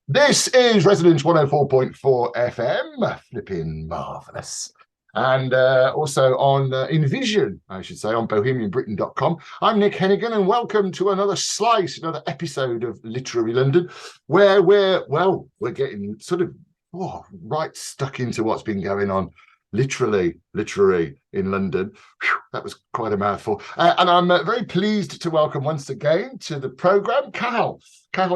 This is Residence 104.4 FM, flipping marvellous. And also on Envision, I should say, on bohemianbritain.com. I'm Nick Hennigan, and welcome to another episode of Literary London, where we're getting sort of right stuck into what's been going on literary in London. Whew, that was quite a mouthful. And I'm very pleased to welcome once again to the programme Carol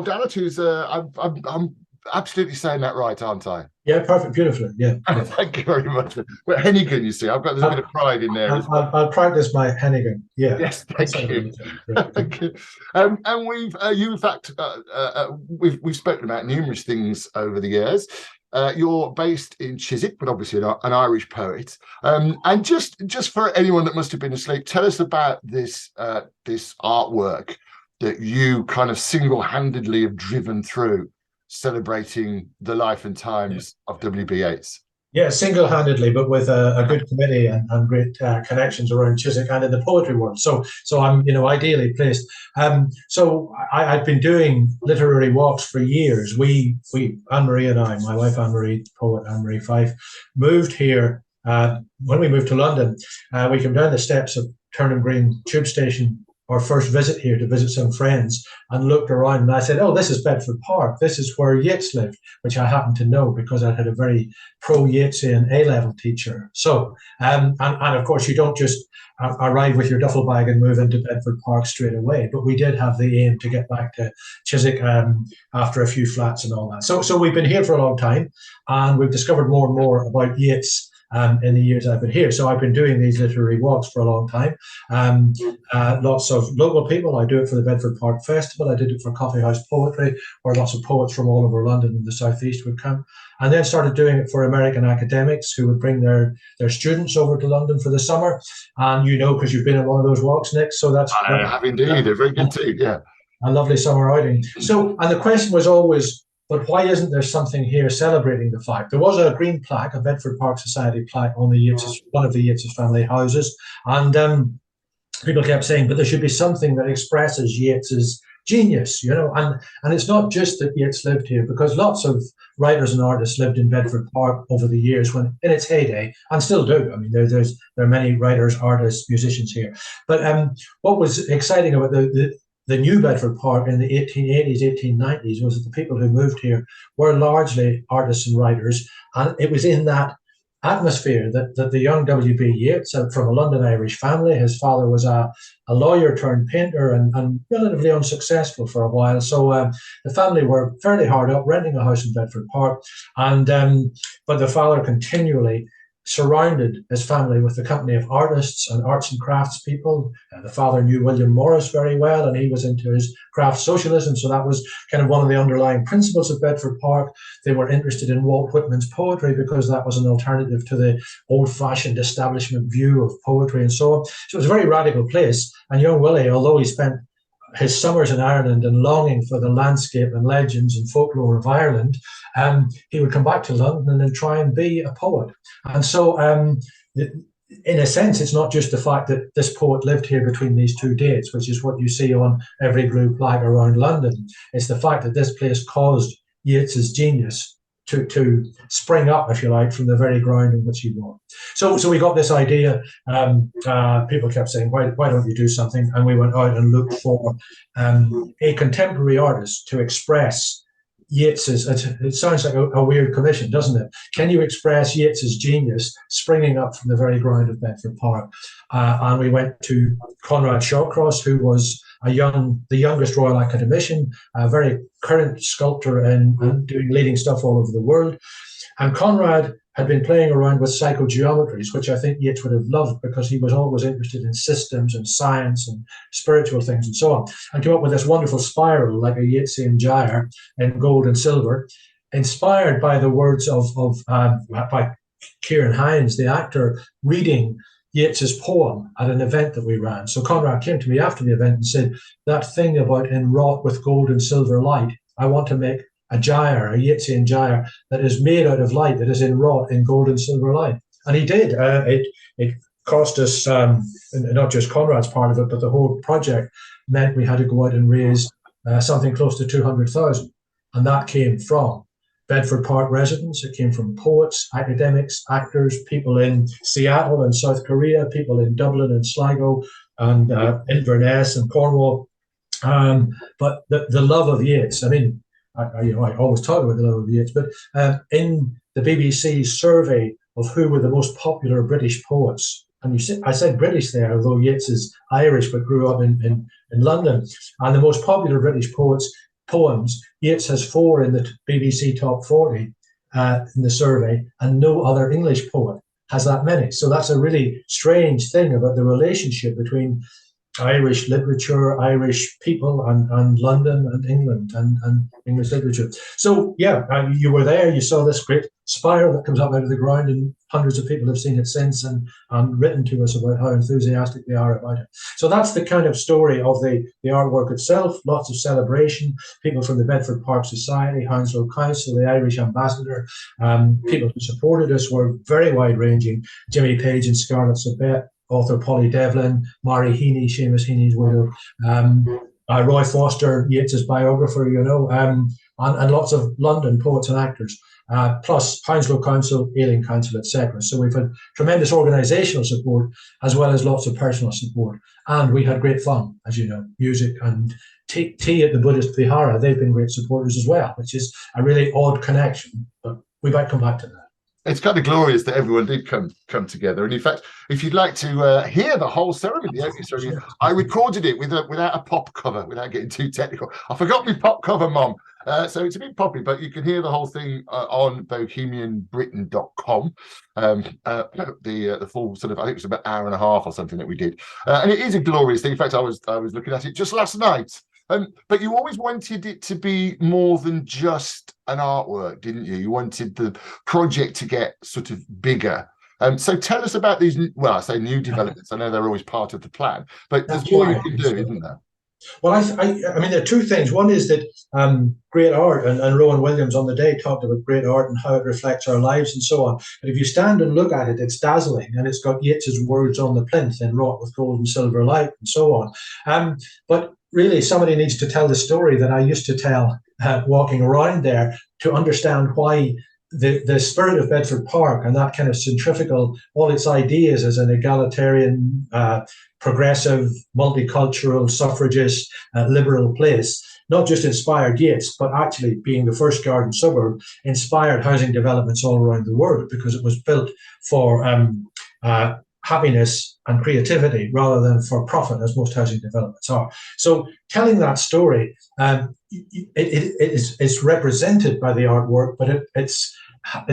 Dallett, who's I'm absolutely saying that right, aren't I? Yeah, perfect, beautifully. Yeah, yeah. Thank you very much. Well, Hennigan, you see, there's a bit I'll, of pride in there as well. I'll practice my Hennigan. Yeah, Yes, that thank sounds you. really good. Yeah, Thank you. And we've, you in fact, we've spoken about numerous things over the years. You're based in Chiswick, but obviously an Irish poet. And just for anyone that must have been asleep, tell us about this artwork that you kind of single-handedly have driven through, celebrating the life and yeah. times of W.B. Yeats. Yeah, single-handedly, but with a good committee and great connections around Chiswick and in the poetry world. So I'm, ideally placed. I've been doing literary walks for years. Anne Marie and I, my wife Anne Marie, poet Anne Marie Fife, moved here. When we moved to London, we came down the steps of Turnham Green Tube Station, our first visit here to visit some friends, and looked around, and I said, "Oh, this is Bedford Park. This is where Yeats lived," which I happened to know because I had a very pro-Yeatsian A-level teacher. And of course, you don't just arrive with your duffel bag and move into Bedford Park straight away. But we did have the aim to get back to Chiswick after a few flats and all that. So we've been here for a long time, and we've discovered more and more about Yeats in the years I've been here. So I've been doing these literary walks for a long time. Lots of local people. I do it for the Bedford Park Festival. I did it for Coffee House Poetry, where lots of poets from all over London and the southeast would come. And then started doing it for American academics who would bring their students over to London for the summer. And because you've been at one of those walks, Nick. So I have indeed, a very good team, yeah. A lovely summer outing. And the question was always, but why isn't there something here celebrating the fact? There was a green plaque, a Bedford Park Society plaque on one of the Yeats family houses. And people kept saying, but there should be something that expresses Yeats's genius, and it's not just that Yeats lived here, because lots of writers and artists lived in Bedford Park over the years when in its heyday, and still do. I mean, there are many writers, artists, musicians here. But what was exciting about the new Bedford Park in the 1880s, 1890s was that the people who moved here were largely artists and writers, and it was in that atmosphere that the young W.B. Yeats, from a London Irish family. His father was a lawyer turned painter and relatively unsuccessful for a while. So the family were fairly hard up, renting a house in Bedford Park. But the father continually surrounded his family with the company of artists and arts and crafts people. The father knew William Morris very well, and he was into his craft socialism. So that was kind of one of the underlying principles of Bedford Park. They were interested in Walt Whitman's poetry because that was an alternative to the old-fashioned establishment view of poetry and so on. So it was a very radical place. And young Willie, although he spent his summers in Ireland and longing for the landscape and legends and folklore of Ireland, he would come back to London and try and be a poet. And so, in a sense, it's not just the fact that this poet lived here between these two dates, which is what you see on every blue plaque around London. It's the fact that this place caused Yeats's genius to spring up, if you like, from the very ground in which he walked. So we got this idea. People kept saying, why don't you do something? And we went out and looked for a contemporary artist to express Yeats's, it sounds like a weird commission, doesn't it? Can you express Yeats's genius springing up from the very ground of Bedford Park? And we went to Conrad Shawcross, who was the youngest Royal Academician, a very current sculptor and doing leading stuff all over the world. And Conrad had been playing around with psychogeometries, which I think Yeats would have loved because he was always interested in systems and science and spiritual things and so on, and came up with this wonderful spiral like a Yeatsian gyre in gold and silver, inspired by the words by Kieran Hines, the actor, reading Yeats's poem at an event that we ran. So Conrad came to me after the event and said, that thing about enwrought with gold and silver light, I want to make a gyre, a Yeatsian gyre that is made out of light, that is enwrought in gold and silver light. And he did. It cost us, not just Conrad's part of it, but the whole project meant we had to go out and raise something close to 200,000. And that came from Bedford Park residents, it came from poets, academics, actors, people in Seattle and South Korea, people in Dublin and Sligo and Inverness and Cornwall. But the love of Yeats, I mean, I always talk about the love of Yeats, but in the BBC's survey of who were the most popular British poets, and I said British there, although Yeats is Irish but grew up in London, and the most popular British poems, Yeats has 4 in the BBC Top 40 in the survey, and no other English poet has that many. So that's a really strange thing about the relationship between Irish literature, Irish people, and London and England and English literature. So yeah, you were there. You saw this great spire that comes up out of the ground, and hundreds of people have seen it since and written to us about how enthusiastic they are about it. So that's the kind of story of the artwork itself. Lots of celebration. People from the Bedford Park Society, Hounslow Council, the Irish Ambassador, people who supported us were very wide-ranging. Jimmy Page and Scarlett Sabet, author Polly Devlin, Mary Heaney, Seamus Heaney's widow, Roy Foster, Yeats's biographer, and lots of London poets and actors, plus Hounslow Council, Ealing Council, etc. So we've had tremendous organisational support as well as lots of personal support. And we had great fun, as you know, music and tea at the Buddhist Vihara. They've been great supporters as well, which is a really odd connection, but we might come back to that. It's kind of glorious that everyone did come together. And in fact, if you'd like to hear the whole ceremony, the opening ceremony, I recorded it without a pop cover, without getting too technical. I forgot my pop cover, Mom. So it's a bit poppy, but you can hear the whole thing on bohemianbritain.com. The full sort of, I think it was about an hour and a half or something that we did. And it is a glorious thing. In fact, I was looking at it just last night. But you always wanted it to be more than just an artwork, didn't you? You wanted the project to get sort of bigger. So tell us about these, well, I say new developments. I know they're always part of the plan, but there's more you can do, isn't there? Well, I mean, there are two things. One is that great art, and Rowan Williams on the day talked about great art and how it reflects our lives and so on. But if you stand and look at it, it's dazzling, and it's got Yeats's words on the plinth and wrought with gold and silver light and so on. But really, somebody needs to tell the story that I used to tell walking around there to understand why the spirit of Bedford Park and that kind of centrifugal, all its ideas as an egalitarian, progressive, multicultural, suffragist, liberal place, not just inspired Yeats, but actually being the first garden suburb, inspired housing developments all around the world because it was built for happiness and creativity rather than for profit, as most housing developments are. So telling that story, it's represented by the artwork, but it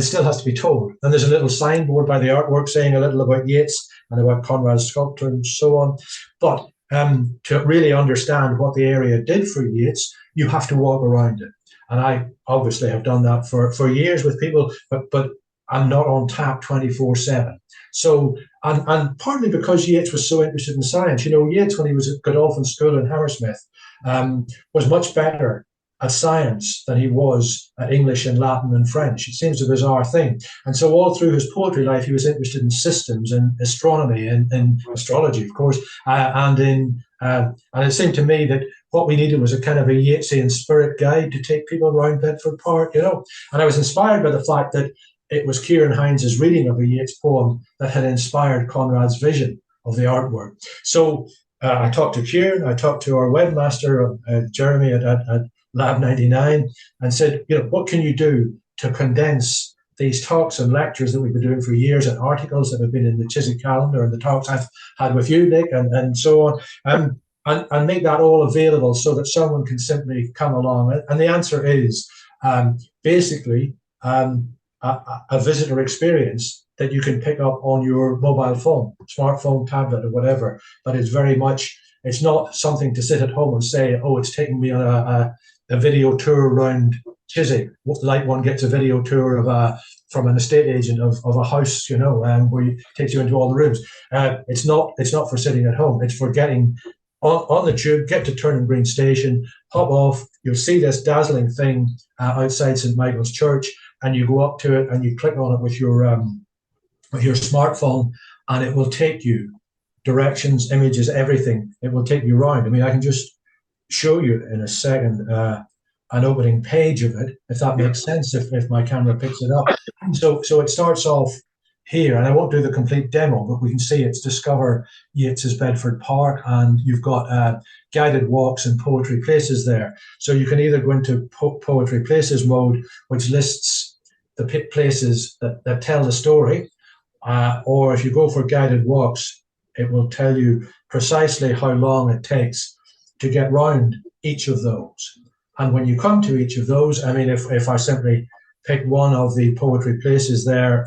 still has to be told. And there's a little signboard by the artwork saying a little about Yeats and about Conrad's sculpture and so on. But to really understand what the area did for Yeats, you have to walk around it. And I obviously have done that for years with people, but I'm not on tap 24/7. So, and partly because Yeats was so interested in science. You know, Yeats, when he was at Godolphin School in Hammersmith, was much better at science than he was at English and Latin and French. It seems a bizarre thing. And so all through his poetry life, he was interested in systems and astronomy and astrology, of course, and it seemed to me that what we needed was a kind of a Yeatsian spirit guide to take people around Bedford Park, you know. And I was inspired by the fact that it was Kieran Hines' reading of a Yeats poem that had inspired Conrad's vision of the artwork. So I talked to Kieran, I talked to our webmaster, Jeremy at Lab 99, and said, you know, what can you do to condense these talks and lectures that we've been doing for years and articles that have been in the Chiswick calendar and the talks I've had with you, Nick, and so on, and make that all available so that someone can simply come along. And the answer is basically a visitor experience that you can pick up on your mobile phone, smartphone, tablet, or whatever. But it's very much, it's not something to sit at home and say, oh, it's taking me on a video tour around Chiswick, like one gets a video tour of from an estate agent of a house, you know, where it takes you into all the rooms. It's not for sitting at home. It's for getting on the tube, get to Turnham Green Station, hop off. You'll see this dazzling thing outside St Michael's Church, and you go up to it and you click on it with your smartphone, and it will take you directions, images, everything. It will take you around. I mean, I can just show you in a second an opening page of it, if that makes sense, if my camera picks it up. So it starts off here, and I won't do the complete demo, but we can see it's Discover Yeats's Bedford Park, and you've got guided walks and poetry places there. So you can either go into poetry places mode, which lists the places that tell the story, or if you go for guided walks, it will tell you precisely how long it takes to get round each of those. And when you come to each of those, I mean, if I simply pick one of the poetry places there,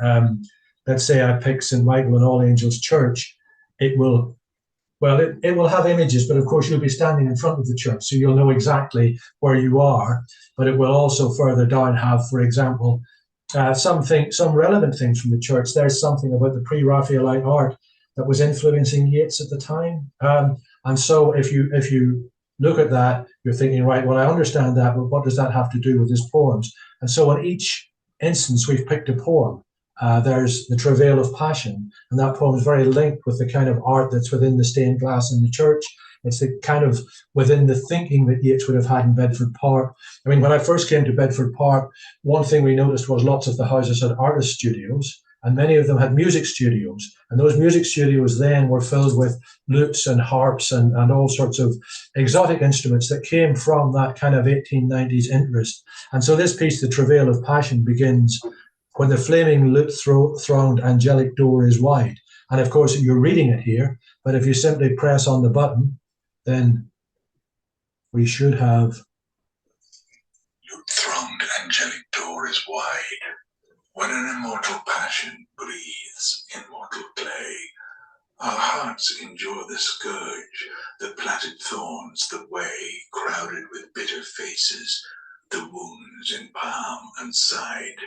let's say I pick St. Michael and All Angels Church, it will have images, but of course you'll be standing in front of the church, so you'll know exactly where you are. But it will also further down have, for example, some relevant things from the church. There's something about the pre-Raphaelite art that was influencing Yeats at the time. And so if you look at that, you're thinking, right, well, I understand that, but what does that have to do with his poems? And so in each instance, we've picked a poem. There's the Travail of Passion, and that poem is very linked with the kind of art that's within the stained glass in the church. It's the kind of within the thinking that Yeats would have had in Bedford Park. I mean, when I first came to Bedford Park, one thing we noticed was lots of the houses had artist studios, and many of them had music studios. And those music studios then were filled with lutes and harps and all sorts of exotic instruments that came from that kind of 1890s interest. And so this piece, The Travail of Passion, begins when the flaming lute-thronged angelic door is wide. And of course, you're reading it here, but if you simply press on the button, then we should have. Lute-thronged angelic door is wide. When an immortal passion breathes immortal clay, our hearts endure the scourge, the plaited thorns, the way crowded with bitter faces, the wounds in palm and side.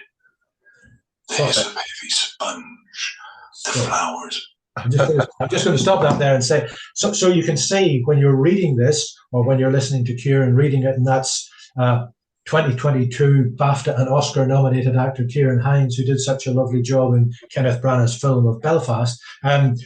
The hiss of heavy sponge, the flowers. I'm just going to stop that there and say, so you can see when you're reading this, or when you're listening to Kieran reading it, and that's 2022 BAFTA and Oscar nominated actor Kieran Hines, who did such a lovely job in Kenneth Branagh's film of Belfast.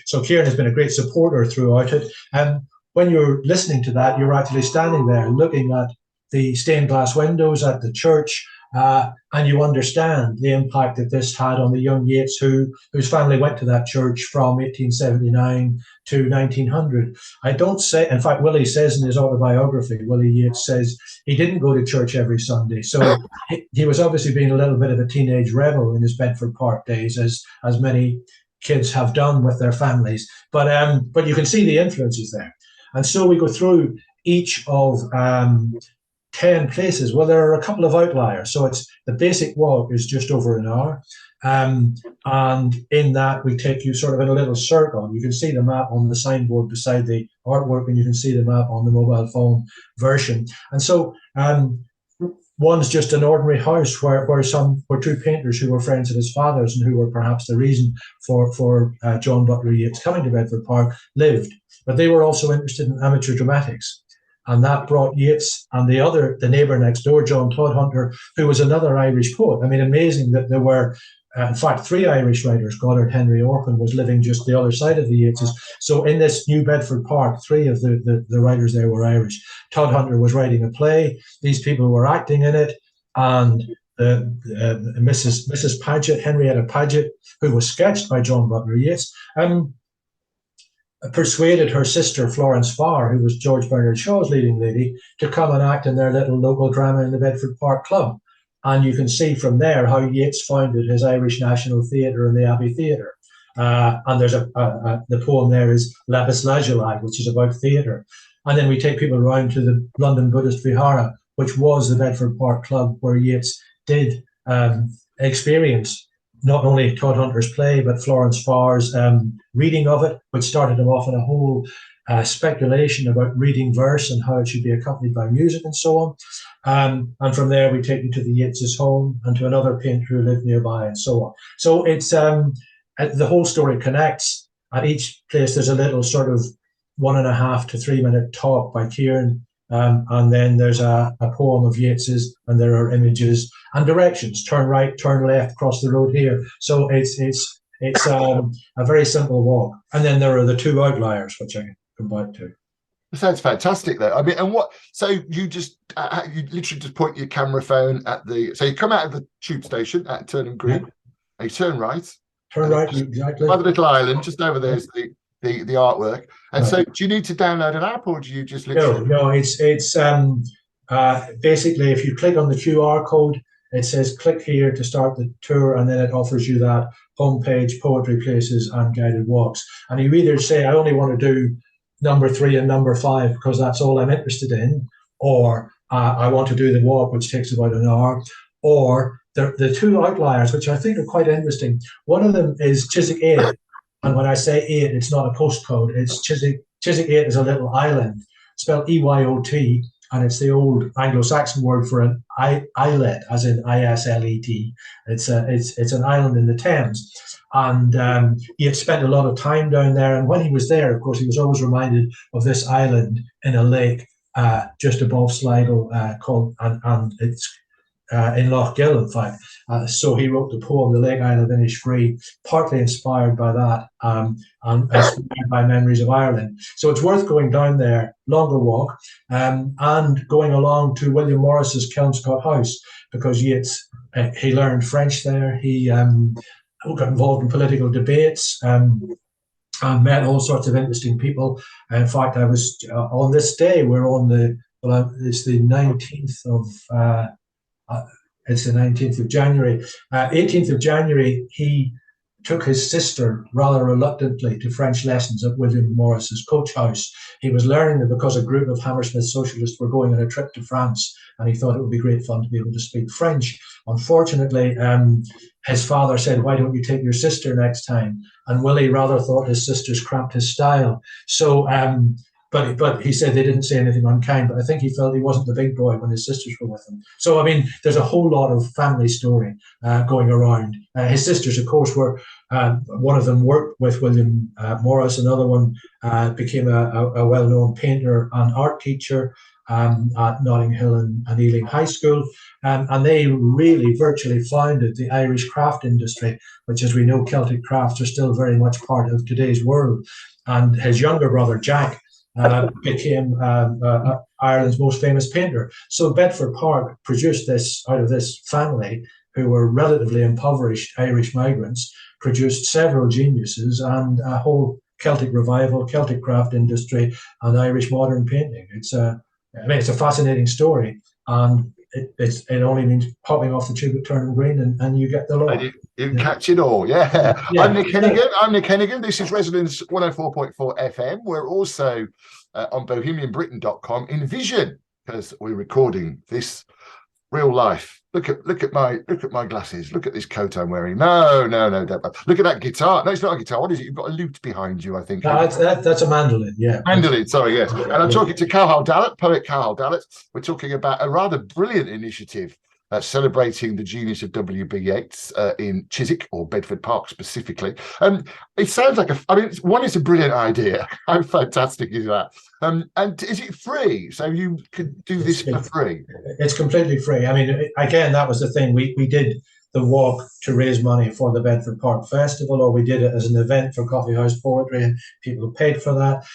So Kieran has been a great supporter throughout it. And when you're listening to that, you're actually standing there looking at the stained glass windows at the church, and you understand the impact that this had on the young Yeats, whose family went to that church from 1879 to 1900. I don't say, in fact, Willie says in his autobiography, Willie Yeats says he didn't go to church every Sunday. So he was obviously being a little bit of a teenage rebel in his Bedford Park days, as many kids have done with their families. But you can see the influences there. And so we go through each of 10 places. Well, there are a couple of outliers. So it's the basic walk is just over an hour. And in that, we take you sort of in a little circle. You can see the map on the signboard beside the artwork, and you can see the map on the mobile phone version. And so one's just an ordinary house where two painters who were friends of his father's and who were perhaps the reason for John Butler Yeats coming to Bedford Park lived. But they were also interested in amateur dramatics. And that brought Yeats and the neighbour next door, John Todhunter, who was another Irish poet. I mean, amazing that there were, in fact, 3 Irish writers. Goddard Henry Orphan was living just the other side of the Yeatses. So in this New Bedford Park, 3 of the writers there were Irish. Todhunter was writing a play. These people were acting in it. And Mrs. Paget, Henrietta Paget, who was sketched by John Butler Yeats, persuaded her sister Florence Farr, who was George Bernard Shaw's leading lady, to come and act in their little local drama in the Bedford Park Club. And you can see from there how Yeats founded his Irish National Theatre and the Abbey Theatre. And there's the poem there is Lapis Lazuli, which is about theatre. And then we take people around to the London Buddhist Vihara, which was the Bedford Park Club, where Yeats did experience not only Todhunter's play, but Florence Farr's reading of it, which started him off in a whole speculation about reading verse and how it should be accompanied by music and so on. And from there, we take you to the Yeats's home and to another painter who lived nearby and so on. So it's the whole story connects. At each place, there's a little sort of 1.5 to 3 minute talk by Kieran. And then there's a poem of Yeats's, and there are images and directions. Turn right, turn left, cross the road here. So it's a very simple walk. And then there are the 2 outliers, which I can come back to. Sounds fantastic, though. I mean, and what? So you just you literally just point your camera phone at the. So you come out of the tube station at Turnham Green, and you turn right. Turn right, exactly. By the little island, just over there is the artwork. And Right. so, do you need to download an app, or do you just literally? No. It's basically, if you click on the QR code, it says click here to start the tour, and then it offers you that homepage, poetry places, and guided walks. And you either say, I only want to do number 3 and number 5 because that's all I'm interested in, or I want to do the walk, which takes about an hour, or the two outliers, which I think are quite interesting. One of them is Chiswick 8. And when I say 8, it's not a postcode. It's Chiswick 8 is a little island, spelled EYOT, and it's the old Anglo-Saxon word for an islet, as in ISLET. It's an island in the Thames. And he had spent a lot of time down there. And when he was there, of course, he was always reminded of this island in a lake just above Sligo called, and it's in Lough Gill, in fact. So he wrote the poem, The Lake Isle of Innisfree, partly inspired by that and inspired by memories of Ireland. So it's worth going down there, longer walk, and going along to William Morris's Kelmscott House, because Yeats, he learned French there. He got involved in political debates, and met all sorts of interesting people. In fact, I was on this day, we're on it's the 19th of it's the 19th of January. 18th of January, he took his sister rather reluctantly to French lessons at William Morris's coach house. He was learning them because a group of Hammersmith socialists were going on a trip to France, and he thought it would be great fun to be able to speak French. Unfortunately, his father said, why don't you take your sister next time? And Willie rather thought his sisters cramped his style. So, but he said they didn't say anything unkind, but I think he felt he wasn't the big boy when his sisters were with him. So, I mean, there's a whole lot of family story going around. His sisters, of course, were, one of them worked with William Morris, another one became a well-known painter and art teacher at Notting Hill and Ealing High School. And they really virtually founded the Irish craft industry, which, as we know, Celtic crafts are still very much part of today's world. And his younger brother, Jack, became Ireland's most famous painter. So Bedford Park produced this, out of this family, who were relatively impoverished Irish migrants, produced several geniuses and a whole Celtic revival, Celtic craft industry, and Irish modern painting. It's a fascinating story, and it only means popping off the tube at Turnham Green and you get the lot. You catch it all, yeah. I'm Nick Hennigan. This is Resonance 104.4 FM. We're also on BohemianBritain.com in Vision, because we're recording this real life. Look at my glasses. Look at this coat I'm wearing. No, don't. Look at that guitar. No, it's not a guitar. What is it? You've got a lute behind you, I think. No, that's a mandolin, yeah. Mandolin, sorry, yes. And I'm talking to Cathal Dallett, poet Cathal Dallett. We're talking about a rather brilliant initiative celebrating the genius of W.B. Yeats in Chiswick, or Bedford Park specifically. It sounds like one is a brilliant idea. How fantastic is that? And is it free? So you could do this for free? It's completely free. I mean, again, that was the thing. We did the walk to raise money for the Bedford Park Festival, or we did it as an event for Coffee House Poetry, and people paid for that.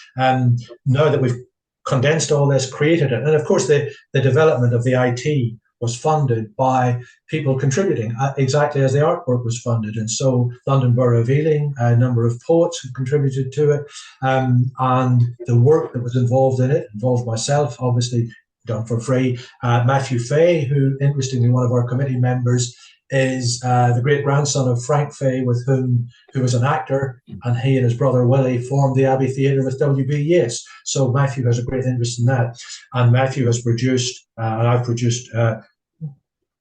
Now that we've condensed all this, created it, and of course the development of the IT was funded by people contributing, exactly as the artwork was funded. And so London Borough of Ealing, a number of poets who contributed to it, and the work that was involved in it involved myself, obviously done for free. Matthew Fay, who, interestingly, one of our committee members, is the great-grandson of Frank Fay, who was an actor, and he and his brother Willie formed the Abbey Theatre with W.B. Yeats. So Matthew has a great interest in that. And Matthew has produced, and I've produced,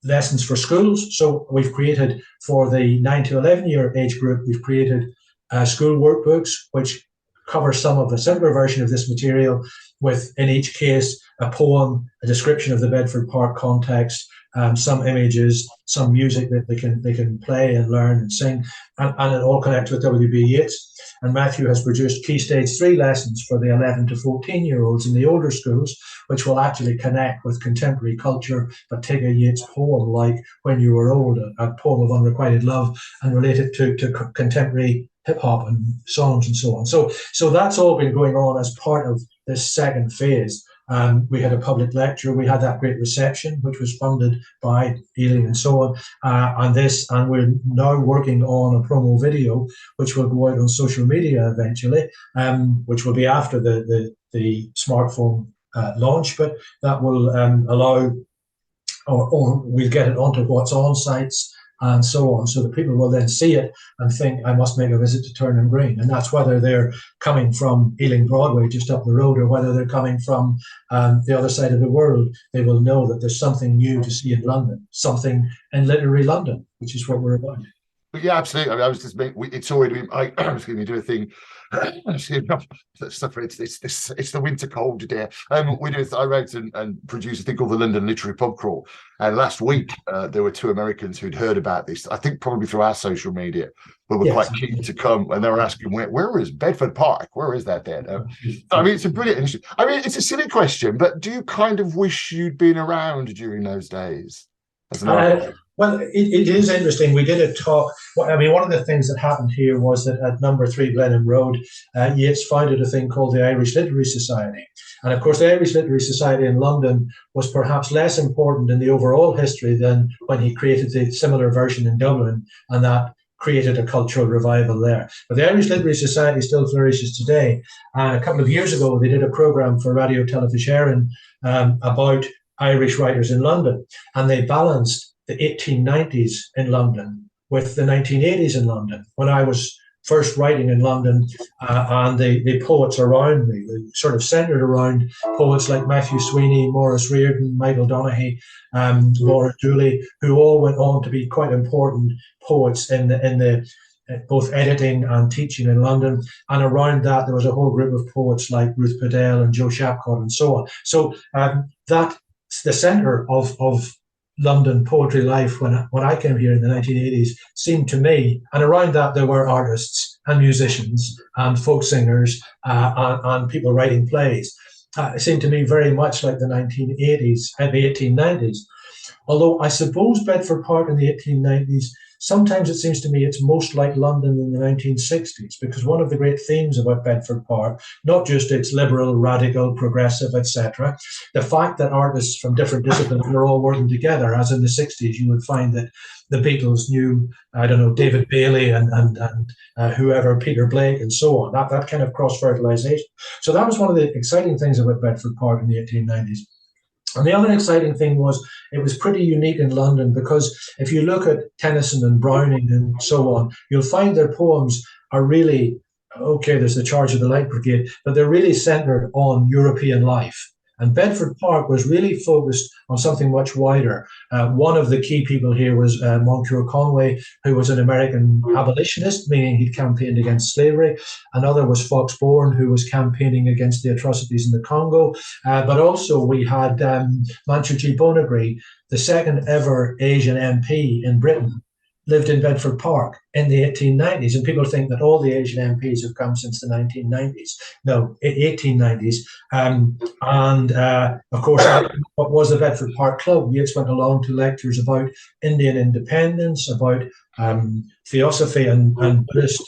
lessons for schools. So we've created, for the 9 to 11 year age group, we've created school workbooks, which cover some of the simpler version of this material, with, in each case, a poem, a description of the Bedford Park context, some images, some music that they can play and learn and sing, and it all connects with W.B. Yeats. And Matthew has produced Key Stage 3 lessons for the 11 to 14-year-olds in the older schools, which will actually connect with contemporary culture, but take a Yeats poem like When You Were Old, a poem of unrequited love, and relate it to contemporary hip-hop and songs and so on. So that's all been going on as part of this second phase. We had a public lecture. We had that great reception, which was funded by Ealing and so on. And we're now working on a promo video, which will go out on social media eventually, which will be after the smartphone launch. But that will allow, or we'll get it onto what's on sites and so on, so that people will then see it and think, I must make a visit to Turnham Green. And that's whether they're coming from Ealing Broadway just up the road, or whether they're coming from the other side of the world. They will know that there's something new to see in London, something in literary London, which is what we're about. Yeah, absolutely. I mean, I was just it's already been, I was going to do a thing. It's the winter cold, dear. I wrote and produced a thing called the London Literary Pub Crawl. And last week, there were two Americans who'd heard about this, I think probably through our social media, but were quite keen to come. And they were asking, where is Bedford Park? Where is that then? I mean, it's a brilliant initiative. I mean, it's a silly question, but do you kind of wish you'd been around during those days? Well, it is interesting. We did a talk. I mean, one of the things that happened here was that at number 3 Blenheim Road, Yeats founded a thing called the Irish Literary Society. And of course, the Irish Literary Society in London was perhaps less important in the overall history than when he created the similar version in Dublin, and that created a cultural revival there. But the Irish Literary Society still flourishes today. And a couple of years ago, they did a programme for Radio Telefishéireann about Irish writers in London, and they balanced the 1890s in London with the 1980s in London. When I was first writing in London, and the poets around me, they sort of centred around poets like Matthew Sweeney, Maurice Riordan, Michael Donaghy, Laura Dooley, who all went on to be quite important poets in the both editing and teaching in London. And around that, there was a whole group of poets like Ruth Bedell and Joe Shapcott and so on. So that's the centre of London poetry life when I came here in the 1980s seemed to me, and around that there were artists and musicians and folk singers and people writing plays. It seemed to me very much like the 1980s and the 1890s. Although I suppose Bedford Park in the 1890s, sometimes it seems to me it's most like London in the 1960s, because one of the great themes about Bedford Park, not just its liberal, radical, progressive, etc., the fact that artists from different disciplines are all working together, as in the 60s, you would find that the Beatles knew, I don't know, David Bailey and whoever, Peter Blake and so on, that kind of cross-fertilization. So that was one of the exciting things about Bedford Park in the 1890s. And the other exciting thing was it was pretty unique in London, because if you look at Tennyson and Browning and so on, you'll find their poems are really, okay, there's the Charge of the Light Brigade, but they're really centred on European life. And Bedford Park was really focused on something much wider. One of the key people here was Moncure Conway, who was an American abolitionist, meaning he'd campaigned against slavery. Another was Fox Bourne, who was campaigning against the atrocities in the Congo. But also we had Manchurchi Bonagri, the second ever Asian MP in Britain, lived in Bedford Park in the 1890s. And people think that all the Asian MPs have come since the 1990s. No, 1890s. Of course, what was the Bedford Park Club? Yeats went along to lectures about Indian independence, about theosophy and Buddhist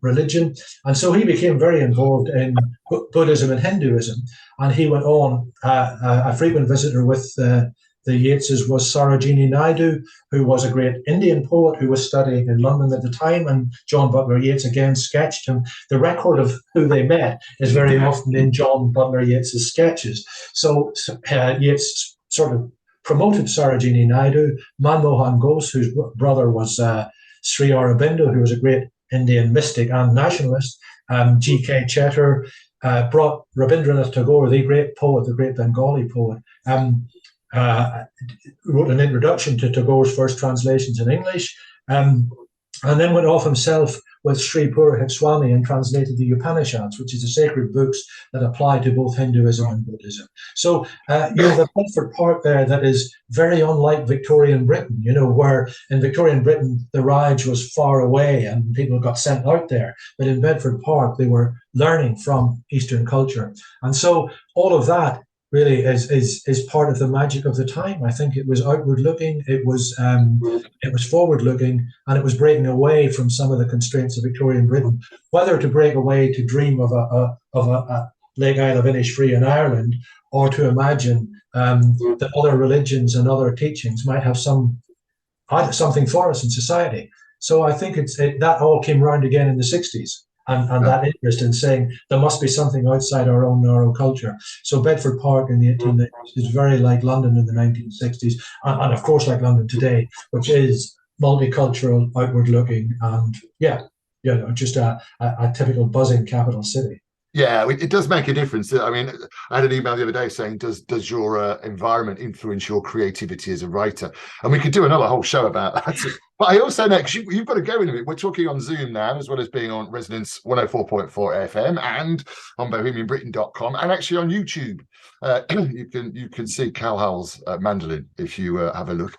religion. And so he became very involved in Buddhism and Hinduism. And he went on, a frequent visitor with the Yeatses was Sarojini Naidu, who was a great Indian poet who was studying in London at the time, and John Butler Yeats again sketched him. The record of who they met is very often in John Butler Yeats's sketches. So Yeats sort of promoted Sarojini Naidu. Manmohan Ghosh, whose brother was Sri Aurobindo, who was a great Indian mystic and nationalist. G.K. Chetar brought Rabindranath Tagore, the great poet, the great Bengali poet, wrote an introduction to Tagore's first translations in English, and then went off himself with Sri Purohit Swami and translated the Upanishads, which is the sacred books that apply to both Hinduism and Buddhism. So you have a Bedford Park there that is very unlike Victorian Britain, where in Victorian Britain the Raj was far away and people got sent out there. But in Bedford Park they were learning from Eastern culture. And so all of that really is part of the magic of the time. I think it was outward looking, it was forward looking, and it was breaking away from some of the constraints of Victorian Britain. Whether to break away to dream of Lake Isle of Innisfree in Ireland, or to imagine that other religions and other teachings might have something for us in society. So I think that all came round again in the 60s. And that interest in saying there must be something outside our own narrow culture. So Bedford Park in the 1890s is very like London in the 1960s, and of course like London today, which is multicultural, outward looking, and just a typical buzzing capital city. Yeah, it does make a difference. I mean, I had an email the other day saying, does your environment influence your creativity as a writer? And we could do another whole show about that. But I also know, because you've got to go in a bit, we're talking on Zoom now, as well as being on Resonance 104.4 FM and on bohemianbritain.com, and actually on YouTube. You can see Cal Howell's mandolin if you have a look.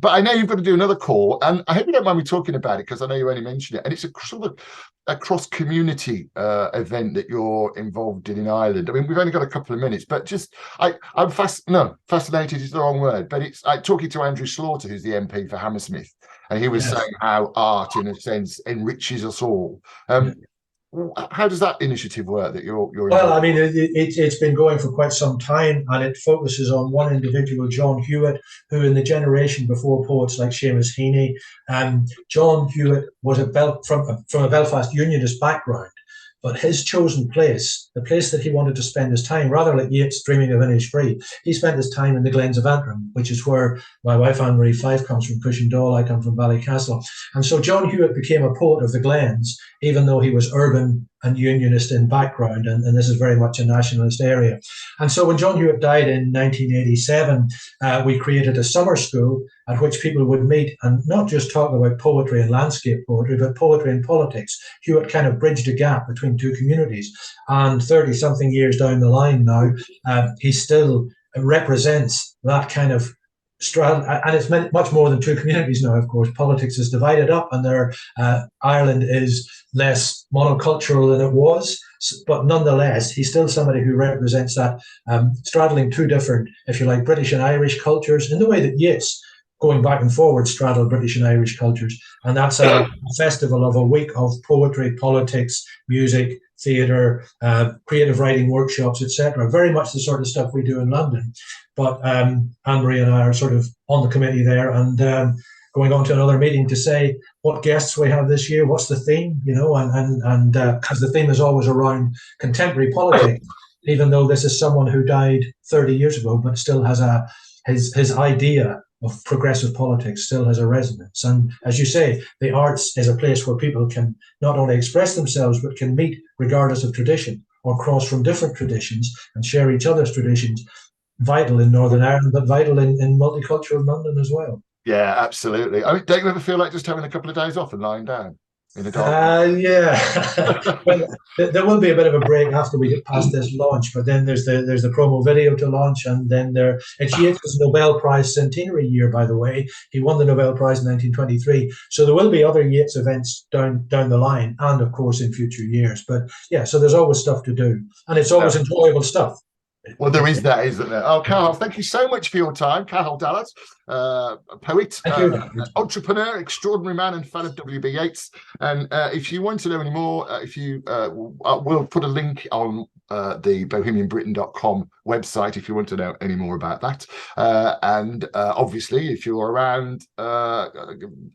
But I know you've got to do another call, and I hope you don't mind me talking about it, because I know you only mentioned it, and it's a sort of a cross-community event that you're involved in Ireland. I mean, we've only got a couple of minutes, but just I'm fascinated is the wrong word, but it's talking to Andrew Slaughter, who's the MP for Hammersmith, and he was saying how art, in a sense, enriches us all. How does that initiative work that you're well, I mean, it's been going for quite some time, and it focuses on one individual, John Hewitt, who in the generation before poets like Seamus Heaney, John Hewitt was from a Belfast Unionist background, but his chosen place, the place that he wanted to spend his time, rather like Yeats dreaming of Innisfree, he spent his time in the Glens of Antrim, which is where my wife Anne-Marie Fife comes from, Cushendall, I come from Ballycastle. And so John Hewitt became a poet of the Glens, even though he was urban and unionist in background, and this is very much a nationalist area. And so when John Hewitt died in 1987, we created a summer school at which people would meet and not just talk about poetry and landscape poetry, but poetry and politics. Hewitt kind of bridged a gap between two communities. And 30-something years down the line now, he still represents that kind of straddle, and it's much more than two communities now. Of course, politics is divided up, and Ireland is less monocultural than it was. But nonetheless, he's still somebody who represents that straddling two different, if you like, British and Irish cultures in the way that Yeats, going back and forward, straddled British and Irish cultures. And that's a festival of a week of poetry, politics, music, theatre, creative writing workshops, etc. Very much the sort of stuff we do in London. But Anne-Marie and I are sort of on the committee there, and going on to another meeting to say what guests we have this year, what's the theme, and because the theme is always around contemporary politics, even though this is someone who died 30 years ago, but still has his idea of progressive politics still has a resonance. And as you say, the arts is a place where people can not only express themselves, but can meet regardless of tradition or cross from different traditions and share each other's traditions, vital in Northern Ireland, but vital in multicultural London as well. Yeah, absolutely. I mean, don't you ever feel like just having a couple of days off and lying down in a dark? Yeah. Well, there will be a bit of a break after we get past this launch, but then there's the promo video to launch, and then it's Yeats' Nobel Prize centenary year, by the way. He won the Nobel Prize in 1923, so there will be other Yeats events down the line, and of course in future years. But yeah, so there's always stuff to do, and it's always enjoyable stuff. Well, there is that, isn't there? Oh, Cathal, thank you so much for your time. Cathal Dallas, a poet, entrepreneur, extraordinary man, and fan of W.B. Yeats. And if you want to know any more, we'll put a link on the bohemianbritain.com website if you want to know any more about that. And obviously, if you're around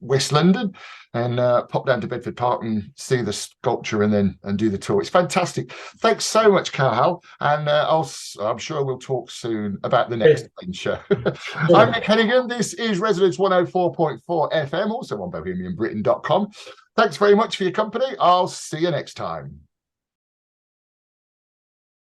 West London, and pop down to Bedford Park and see the sculpture and do the tour. It's fantastic. Thanks so much, Cathal. And I'm sure we'll talk soon about the next venture. I'm Nick Hennigan. This is Resonance 104.4 FM, also on bohemianbritain.com. Thanks very much for your company. I'll see you next time.